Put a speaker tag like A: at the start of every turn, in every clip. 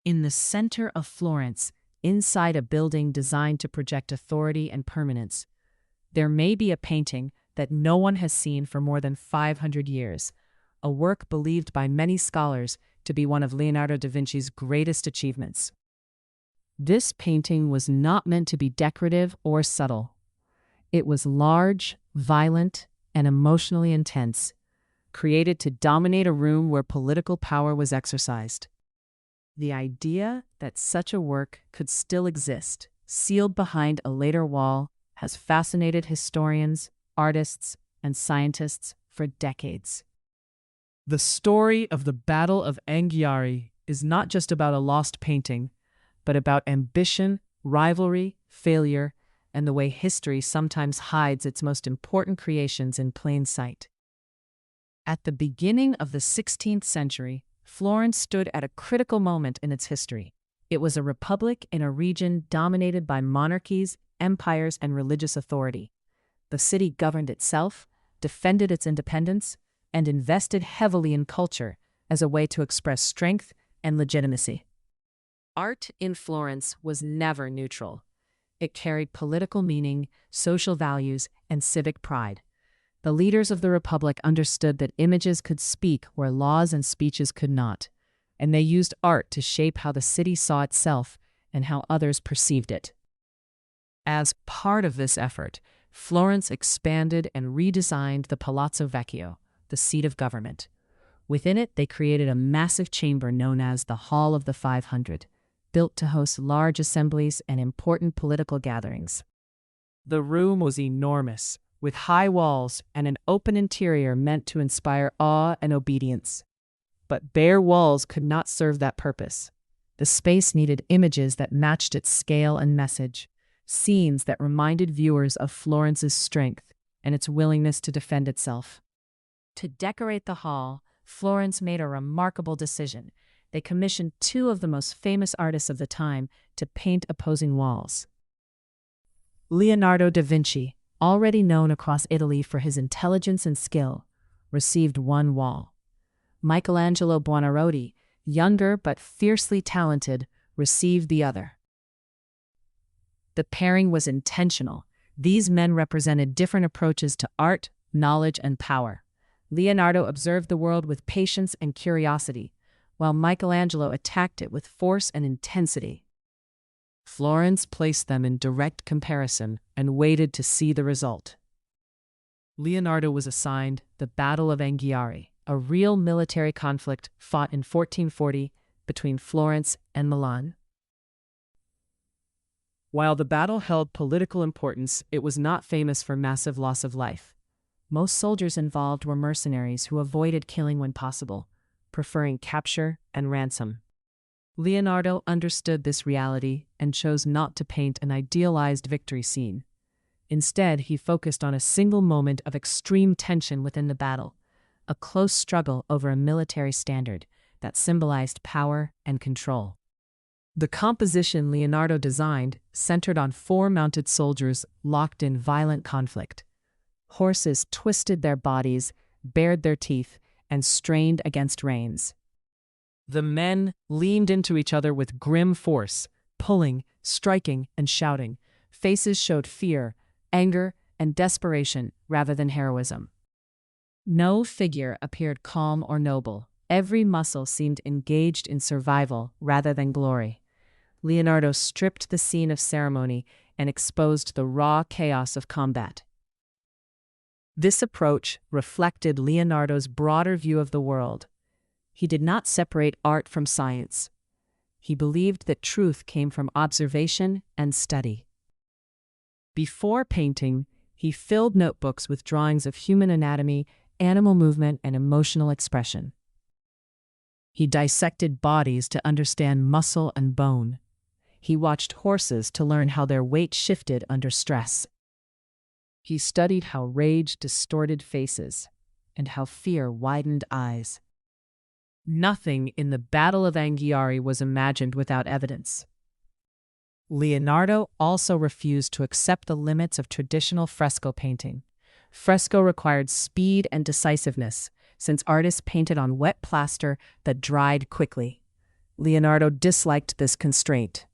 A: In the center of Florence, inside a building designed to project authority and permanence, there may be a painting that no one has seen for more than 500 years, a work believed by many scholars to be one of Leonardo da Vinci's greatest achievements. This painting was not meant to be decorative or subtle. It was large, violent, and emotionally intense, created to dominate a room where political power was exercised. The idea that such a work could still exist, sealed behind a later wall, has fascinated historians, artists, and scientists for decades. The story of the Battle of Anghiari is not just about a lost painting, but about ambition, rivalry, failure, and the way history sometimes hides its most important creations in plain sight. At the beginning of the 16th century, Florence stood at a critical moment in its history. It was a republic in a region dominated by monarchies, empires, and religious authority. The city governed itself, defended its independence, and invested heavily in culture as a way to express strength and legitimacy. Art in Florence was never neutral. It carried political meaning, social values, and civic pride. The leaders of the Republic understood that images could speak where laws and speeches could not, and they used art to shape how the city saw itself and how others perceived it. As part of this effort, Florence expanded and redesigned the Palazzo Vecchio, the seat of government. Within it, they created a massive chamber known as the Hall of the 500, built to host large assemblies and important political gatherings. The room was enormous, with high walls and an open interior meant to inspire awe and obedience. But bare walls could not serve that purpose. The space needed images that matched its scale and message, scenes that reminded viewers of Florence's strength and its willingness to defend itself. To decorate the hall, Florence made a remarkable decision. They commissioned two of the most famous artists of the time to paint opposing walls. Leonardo da Vinci, already known across Italy for his intelligence and skill, received one wall. Michelangelo Buonarroti, younger but fiercely talented, received the other. The pairing was intentional. These men represented different approaches to art, knowledge, and power. Leonardo observed the world with patience and curiosity, while Michelangelo attacked it with force and intensity. Florence placed them in direct comparison and waited to see the result. Leonardo was assigned the Battle of Anghiari, a real military conflict fought in 1440 between Florence and Milan. While the battle held political importance, it was not famous for massive loss of life. Most soldiers involved were mercenaries who avoided killing when possible, preferring capture and ransom. Leonardo understood this reality and chose not to paint an idealized victory scene. Instead, he focused on a single moment of extreme tension within the battle, a close struggle over a military standard that symbolized power and control. The composition Leonardo designed centered on 4 mounted soldiers locked in violent conflict. Horses twisted their bodies, bared their teeth, and strained against reins. The men leaned into each other with grim force, pulling, striking, and shouting. Faces showed fear, anger, and desperation rather than heroism. No figure appeared calm or noble. Every muscle seemed engaged in survival rather than glory. Leonardo stripped the scene of ceremony and exposed the raw chaos of combat. This approach reflected Leonardo's broader view of the world. He did not separate art from science. He believed that truth came from observation and study. Before painting, he filled notebooks with drawings of human anatomy, animal movement, and emotional expression. He dissected bodies to understand muscle and bone. He watched horses to learn how their weight shifted under stress. He studied how rage distorted faces and how fear widened eyes. Nothing in the Battle of Anghiari was imagined without evidence. Leonardo also refused to accept the limits of traditional fresco painting. Fresco required speed and decisiveness, since artists painted on wet plaster that dried quickly. Leonardo disliked this constraint.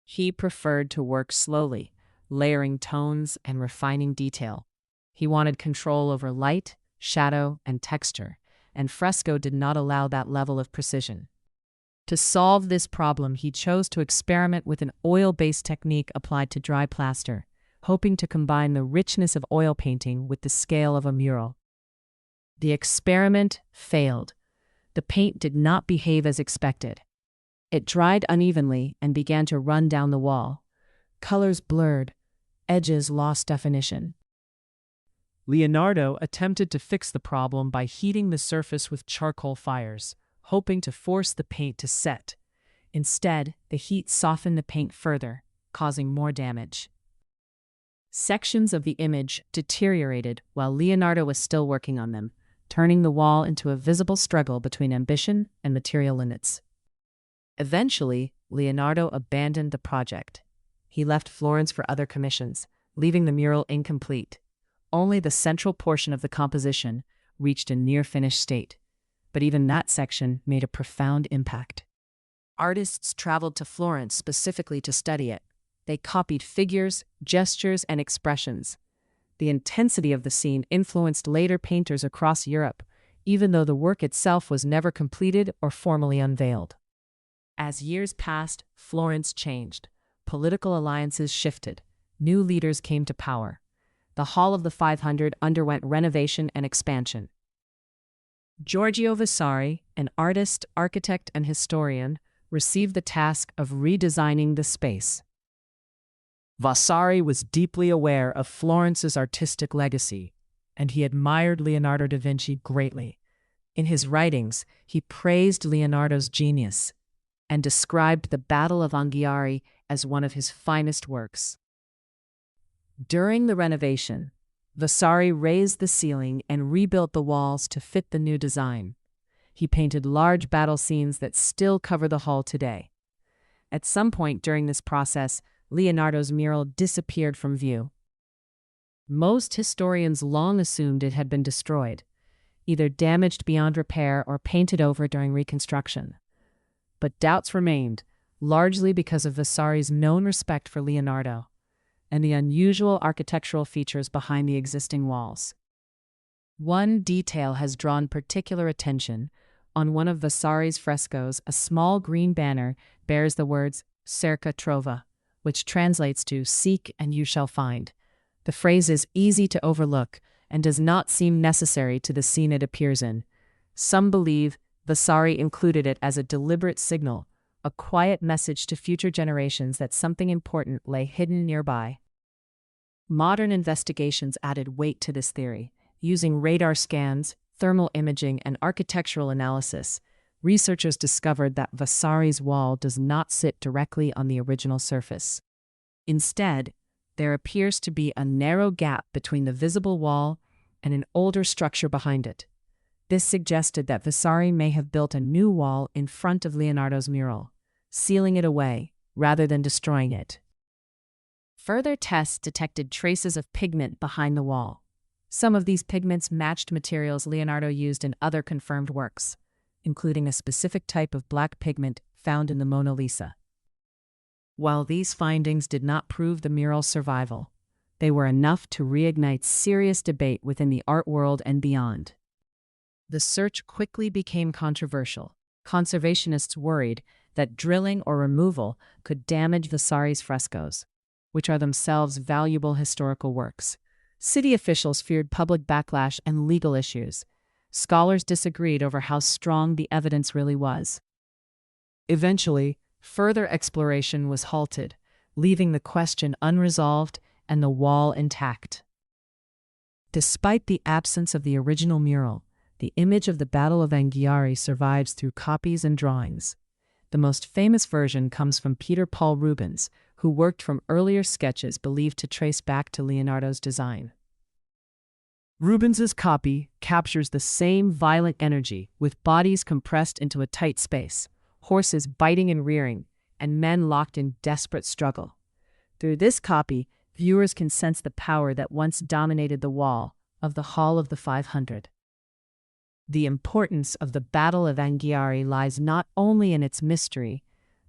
A: He preferred to work slowly, layering tones and refining detail. He wanted control over light, shadow, and texture, and fresco did not allow that level of precision. To solve this problem, he chose to experiment with an oil-based technique applied to dry plaster, hoping to combine the richness of oil painting with the scale of a mural. The experiment failed. The paint did not behave as expected. It dried unevenly and began to run down the wall. Colors blurred, edges lost definition. Leonardo attempted to fix the problem by heating the surface with charcoal fires, hoping to force the paint to set. Instead, the heat softened the paint further, causing more damage. Sections of the image deteriorated while Leonardo was still working on them, turning the wall into a visible struggle between ambition and material limits. Eventually, Leonardo abandoned the project. He left Florence for other commissions, leaving the mural incomplete. Only the central portion of the composition reached a near-finished state, but even that section made a profound impact. Artists traveled to Florence specifically to study it. They copied figures, gestures, and expressions. The intensity of the scene influenced later painters across Europe, even though the work itself was never completed or formally unveiled. As years passed, Florence changed. Political alliances shifted. New leaders came to power. The Hall of the 500 underwent renovation and expansion. Giorgio Vasari, an artist, architect, and historian, received the task of redesigning the space. Vasari was deeply aware of Florence's artistic legacy, and he admired Leonardo da Vinci greatly. In his writings, he praised Leonardo's genius and described the Battle of Anghiari as one of his finest works. During the renovation, Vasari raised the ceiling and rebuilt the walls to fit the new design. He painted large battle scenes that still cover the hall today. At some point during this process, Leonardo's mural disappeared from view. Most historians long assumed it had been destroyed, either damaged beyond repair or painted over during reconstruction. But doubts remained, largely because of Vasari's known respect for Leonardo and the unusual architectural features behind the existing walls. One detail has drawn particular attention. On one of Vasari's frescoes, a small green banner bears the words "Cerca trova," which translates to "seek and you shall find." The phrase is easy to overlook and does not seem necessary to the scene it appears in. Some believe Vasari included it as a deliberate signal, a quiet message to future generations that something important lay hidden nearby. Modern investigations added weight to this theory. Using radar scans, thermal imaging, and architectural analysis, researchers discovered that Vasari's wall does not sit directly on the original surface. Instead, there appears to be a narrow gap between the visible wall and an older structure behind it. This suggested that Vasari may have built a new wall in front of Leonardo's mural, sealing it away rather than destroying it. Further tests detected traces of pigment behind the wall. Some of these pigments matched materials Leonardo used in other confirmed works, including a specific type of black pigment found in the Mona Lisa. While these findings did not prove the mural's survival, they were enough to reignite serious debate within the art world and beyond. The search quickly became controversial. Conservationists worried that drilling or removal could damage Vasari's frescoes, which are themselves valuable historical works. City officials feared public backlash and legal issues. Scholars disagreed over how strong the evidence really was. Eventually, further exploration was halted, leaving the question unresolved and the wall intact. Despite the absence of the original mural, the image of the Battle of Anghiari survives through copies and drawings. The most famous version comes from Peter Paul Rubens, who worked from earlier sketches believed to trace back to Leonardo's design. Rubens's copy captures the same violent energy, with bodies compressed into a tight space, horses biting and rearing, and men locked in desperate struggle. Through this copy, viewers can sense the power that once dominated the wall of the Hall of the 500. The importance of the Battle of Anghiari lies not only in its mystery,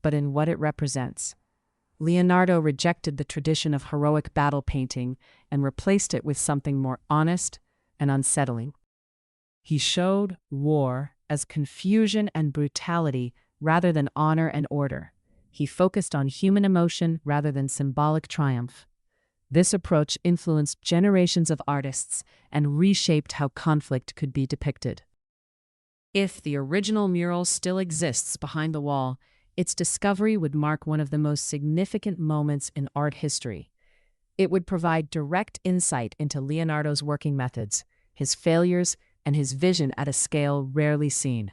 A: but in what it represents. Leonardo rejected the tradition of heroic battle painting and replaced it with something more honest and unsettling. He showed war as confusion and brutality rather than honor and order. He focused on human emotion rather than symbolic triumph. This approach influenced generations of artists and reshaped how conflict could be depicted. If the original mural still exists behind the wall, its discovery would mark one of the most significant moments in art history. It would provide direct insight into Leonardo's working methods, his failures, and his vision at a scale rarely seen.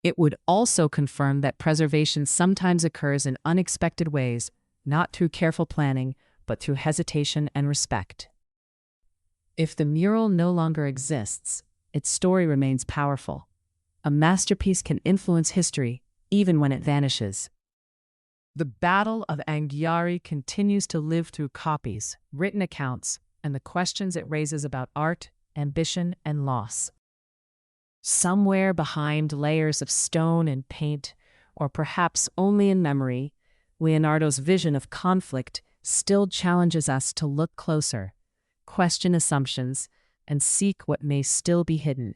A: It would also confirm that preservation sometimes occurs in unexpected ways, not through careful planning, but through hesitation and respect. If the mural no longer exists, its story remains powerful. A masterpiece can influence history, even when it vanishes. The Battle of Anghiari continues to live through copies, written accounts, and the questions it raises about art, ambition, and loss. Somewhere behind layers of stone and paint, or perhaps only in memory, Leonardo's vision of conflict still challenges us to look closer, question assumptions, and seek what may still be hidden.